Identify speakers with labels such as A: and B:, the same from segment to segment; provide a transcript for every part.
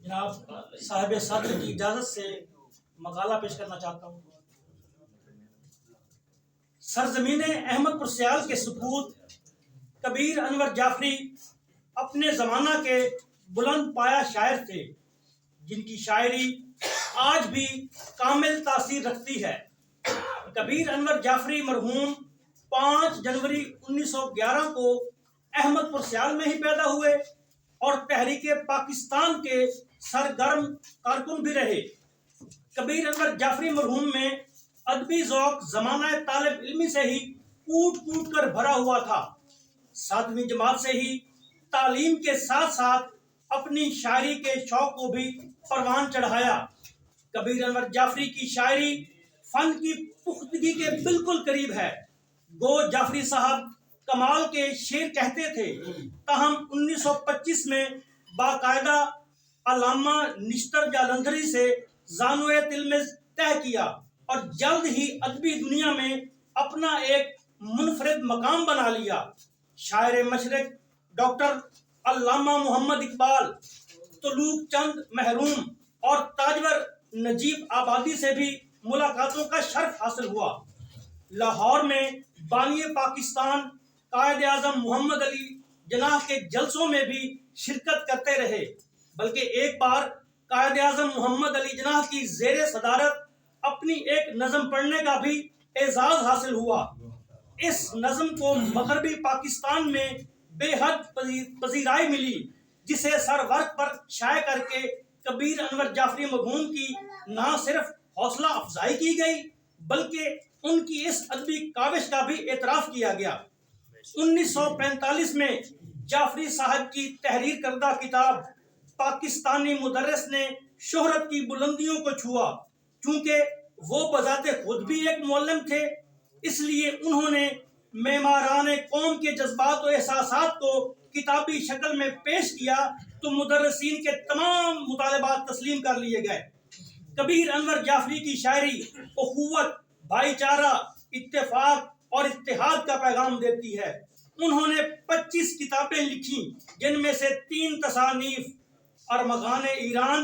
A: جناب صاحب صدر کی اجازت سے مقالہ پیش کرنا چاہتا ہوں۔ سرزمین احمد پر سیال کے سپوت کبیر انور جعفری اپنے زمانہ کے بلند پایہ شاعر تھے، جن کی شاعری آج بھی کامل تاثیر رکھتی ہے۔ کبیر انور جعفری مرحوم 5 جنوری 1911 کو احمد پر سیال میں ہی پیدا ہوئے اور تحریک پاکستان کے سرگرم کارکن بھی رہے۔ کبیر انور جعفری مرحوم میں ادبی ذوق زمانہ طالب علمی سے ہی کوٹ کوٹ کر بھرا ہوا تھا۔ 7ویں جماعت سے ہی تعلیم کے ساتھ ساتھ اپنی شاعری کے شوق کو بھی پروان چڑھایا۔ کبیر انور جعفری کی شاعری فن کی پختگی کے بالکل قریب ہے۔ گو جعفری صاحب کمال کے شعر کہتے تھے، تاہم 1925 میں باقاعدہ علامہ نشتر جالندھری سے زانوئے تلمذ طے کیا اور جلد ہی ادبی دنیا میں اپنا ایک منفرد مقام بنا لیا۔ شاعر مشرق ڈاکٹر علامہ محمد اقبال، طلوق چند محروم اور تاجور نجیب آبادی سے بھی ملاقاتوں کا شرف حاصل ہوا۔ لاہور میں بانی پاکستان قائد اعظم محمد علی جناح کے جلسوں میں بھی شرکت کرتے رہے، بلکہ ایک بار قائد اعظم محمد علی جناح کی زیر صدارت اپنی ایک نظم پڑھنے کا بھی اعزاز حاصل ہوا۔ اس نظم کو مغربی پاکستان میں بے حد پذیرائی ملی، جسے سر ورق پر شائع کر کے کبیر انور جعفری مرحوم کی نہ صرف حوصلہ افزائی کی گئی بلکہ ان کی اس ادبی کاوش کا بھی اعتراف کیا گیا۔ 1945 میں جعفری صاحب کی تحریر کردہ کتاب پاکستانی مدرس نے شہرت کی بلندیوں کو چھوا۔ چونکہ وہ بذات خود بھی ایک معلم تھے، اس لیے انہوں نے معماران قوم کے جذبات و احساسات کو کتابی شکل میں پیش کیا تو مدرسین کے تمام مطالبات تسلیم کر لیے گئے۔ کبیر انور جعفری کی شاعری اخوت، بھائی چارہ، اتفاق اور اتحاد کا پیغام دیتی ہے۔ انہوں نے 25 کتابیں لکھی، جن میں سے 3 تصانیف ارمغان ایران،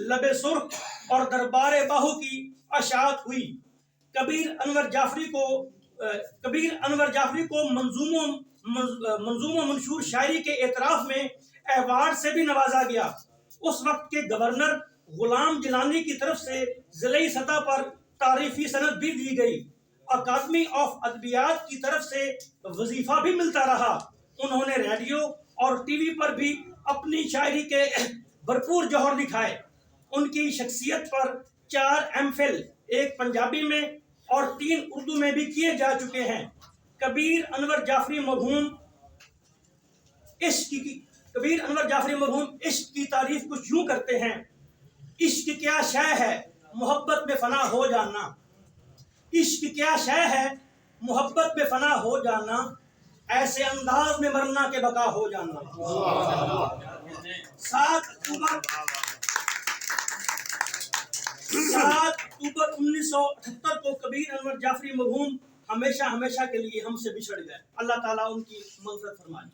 A: لب سرخ اور دربار باہو کی اشاعت ہوئی۔ کبیر انور جعفری کو منظوم و منشور شاعری کے اعتراف میں ایوارڈ سے بھی نوازا گیا۔ اس وقت کے گورنر غلام جیلانی کی طرف سے ضلعی سطح پر تعریفی سند بھی دی گئی۔ اکادمی آف ادبیات کی طرف سے وظیفہ بھی ملتا رہا۔ انہوں نے ریڈیو اور ٹی وی پر بھی اپنی شاعری کے بھرپور جوہر دکھائے۔ ان کی شخصیت پر 4 ایم فل، 1 پنجابی میں اور 3 اردو میں بھی کیے جا چکے ہیں۔ کبیر انور جعفری مرحوم عشق کی تعریف کچھ یوں کرتے ہیں: عشق کیا شے ہے محبت میں فنا ہو جانا، عشق کیا شے ہے محبت میں فنا ہو جانا، ایسے انداز میں مرنا کہ بقا ہو جانا۔ 7 اکتوبر 1978 کو کبیر انور جعفری مرحوم ہمیشہ کے لیے ہم سے بچھڑ گئے۔ اللہ تعالیٰ ان کی مغفرت فرمائے۔